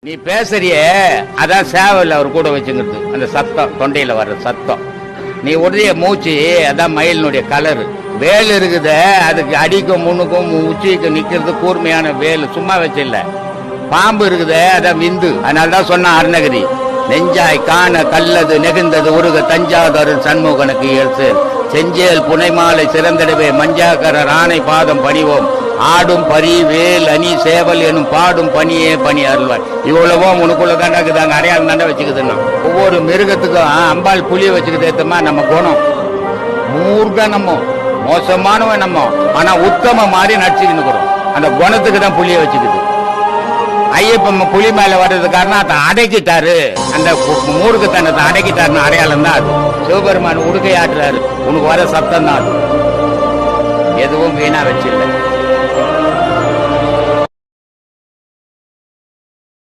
நீ பேசுறியே அதான் சேவல் அவர் கூட வச்சுங்கிறது அந்த சத்தம் தொண்டையில வர்ற சத்தம். நீ உடைய மூச்சு அதான் மயிலினுடைய கலரு. வேல் இருக்குத அதுக்கு அடிக்கும் முன்னுக்கும் உச்சிக்கு நிக்கிறது கூர்மையான வேல், சும்மா வச்சில்ல. பாம்பு இருக்குத அதான் விந்து. அதனாலதான் சொன்ன அருணகிரி, நெஞ்சாய் காண கல்லது நெகிழ்ந்தது உருக தஞ்சாதரு சண்முகனுக்கு இயல்சு செஞ்சேல் புனைமாலை சிறந்திடவே மஞ்சாக்கர ராணை பாதம் பணிவோம் ஆடும் பரி வேல் அணி சேவல் எனும் பாடும் பணியே பணி அருள்வாய். இவ்வளவோ உனக்குள்ள தாண்டா இருக்குதாங்க, அடையாளம் தாண்டா வச்சுக்குதுன்னா. ஒவ்வொரு மிருகத்துக்கும் அம்பாள் புலிய வச்சுக்கிட்டு ஏத்தமா நம்ம குணம் மூர்க்க நம்ம மோசமானவன் நம்ம, ஆனா உத்தம மாதிரி நடிச்சுக்கின்னு இருக்கிறோம். அந்த குணத்துக்கு தான் புலிய வச்சுக்குது. ஐயப்பன் புலி மேல வர்றது காரணம் அதை அடக்கிட்டாரு, அந்த மூர்க்கத்தனத்தை அடக்கிட்டாருன்னு அடையாளம் தான் அது. சிவபெருமான் உடுக்கையாடுறாரு, உனக்கு வர சத்தம் தான் அது. எதுவும் வீணா வச்சில்லை.